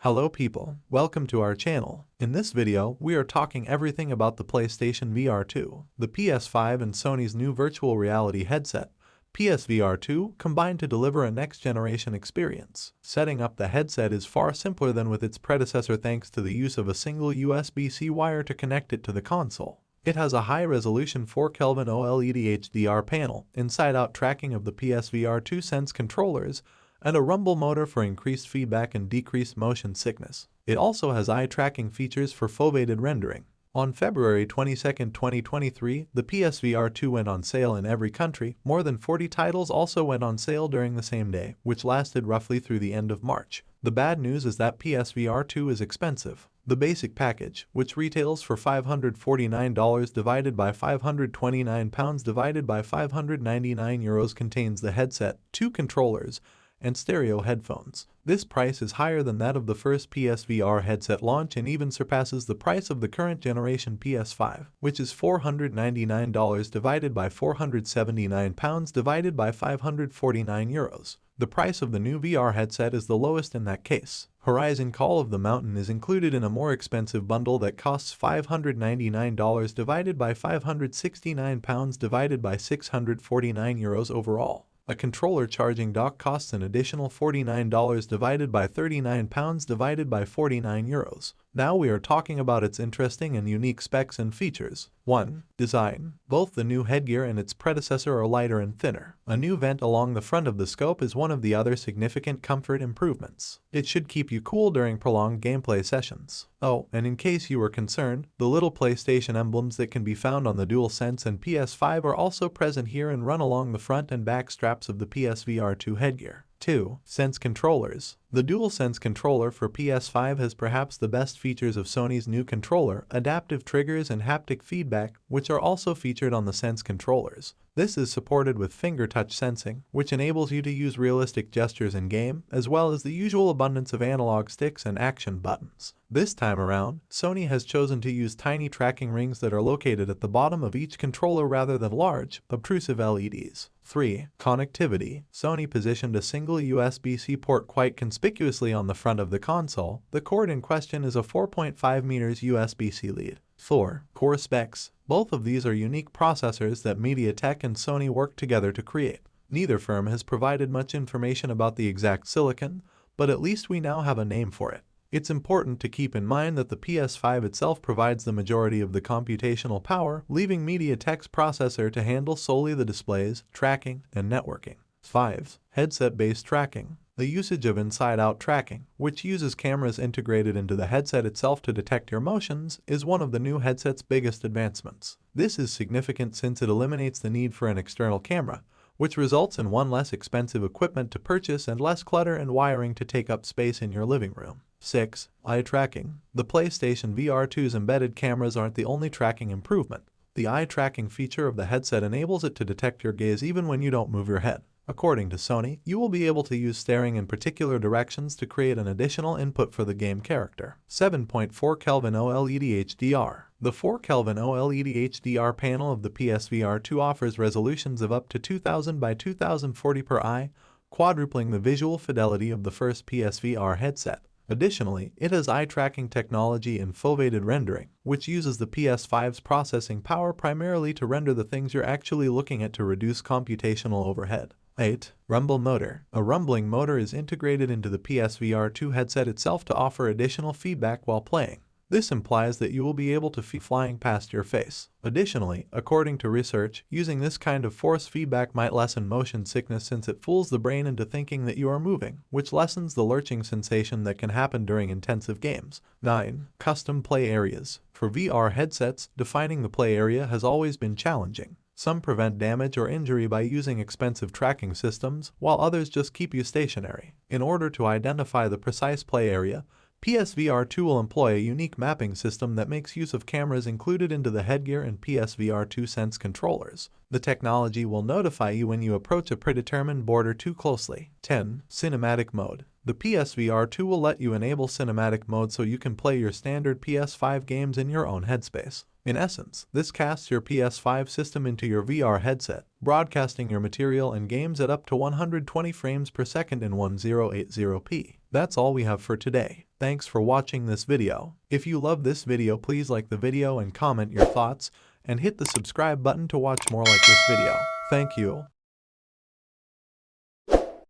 Hello people, welcome to our channel. In this video, we are talking everything about the PlayStation VR2, the PS5 and Sony's new virtual reality headset, PSVR2, combined to deliver a next-generation experience. Setting up the headset is far simpler than with its predecessor thanks to the use of a single USB-C wire to connect it to the console. It has a high-resolution 4K OLED HDR panel, inside-out tracking of the PSVR2 Sense controllers, and a rumble motor for increased feedback and decreased motion sickness. It also has eye-tracking features for foveated rendering. On February 22, 2023, the PSVR2 went on sale in every country. More than 40 titles also went on sale during the same day, which lasted roughly through the end of March. The bad news is that PSVR2 is expensive. The basic package, which retails for $549 divided by £529 divided by €599, contains the headset, 2 controllers, and stereo headphones. This price is higher than that of the first PSVR headset launch and even surpasses the price of the current generation PS5, which is $499 divided by £479 divided by €549. The price of the new VR headset is the lowest in that case. Horizon Call of the Mountain is included in a more expensive bundle that costs $599 divided by £569 divided by €649 overall. A controller charging dock costs an additional $49 divided by £39 divided by €49. Now we are talking about its interesting and unique specs and features. 1. Design. Both the new headgear and its predecessor are lighter and thinner. A new vent along the front of the scope is one of the other significant comfort improvements. It should keep you cool during prolonged gameplay sessions. Oh, and in case you were concerned, the little PlayStation emblems that can be found on the DualSense and PS5 are also present here and run along the front and back straps of the PSVR2 headgear. 2. Sense controllers. The DualSense controller for PS5 has perhaps the best features of Sony's new controller, adaptive triggers and haptic feedback, which are also featured on the Sense controllers. This is supported with finger touch sensing, which enables you to use realistic gestures in-game, as well as the usual abundance of analog sticks and action buttons. This time around, Sony has chosen to use tiny tracking rings that are located at the bottom of each controller rather than large, obtrusive LEDs. 3. Connectivity. Sony positioned a single USB-C port quite conspicuously on the front of the console. The cord in question is a 4.5 meters USB-C lead. 4. Core specs. Both of these are unique processors that MediaTek and Sony worked together to create. Neither firm has provided much information about the exact silicon, but at least we now have a name for it. It's important to keep in mind that the PS5 itself provides the majority of the computational power, leaving MediaTek's processor to handle solely the displays, tracking, and networking. 5. Headset-based tracking. The usage of inside-out tracking, which uses cameras integrated into the headset itself to detect your motions, is one of the new headset's biggest advancements. This is significant since it eliminates the need for an external camera, which results in one less expensive equipment to purchase and less clutter and wiring to take up space in your living room. 6. Eye tracking. The PlayStation VR2's embedded cameras aren't the only tracking improvement. The eye tracking feature of the headset enables it to detect your gaze even when you don't move your head. According to Sony, you will be able to use staring in particular directions to create an additional input for the game character. 7.4 Kelvin OLED HDR. The 4 Kelvin OLED HDR panel of the PSVR2 offers resolutions of up to 2000 by 2040 per eye, quadrupling the visual fidelity of the first PSVR headset. Additionally, it has eye-tracking technology and foveated rendering, which uses the PS5's processing power primarily to render the things you're actually looking at to reduce computational overhead. 8. Rumble motor. A rumbling motor is integrated into the PSVR2 headset itself to offer additional feedback while playing. This implies that you will be able to feel flying past your face. Additionally, according to research, using this kind of force feedback might lessen motion sickness since it fools the brain into thinking that you are moving, which lessens the lurching sensation that can happen during intensive games. 9. Custom play areas. For VR headsets, defining the play area has always been challenging. Some prevent damage or injury by using expensive tracking systems, while others just keep you stationary. In order to identify the precise play area, PSVR2 will employ a unique mapping system that makes use of cameras included into the headgear and PSVR2 Sense controllers. The technology will notify you when you approach a predetermined border too closely. 10. Cinematic mode. The PSVR2 will let you enable cinematic mode so you can play your standard PS5 games in your own headspace. In essence, this casts your PS5 system into your VR headset, broadcasting your material and games at up to 120 frames per second in 1080p. That's all we have for today. Thanks for watching this video. If you love this video, please like the video and comment your thoughts, and hit the subscribe button to watch more like this video. Thank you.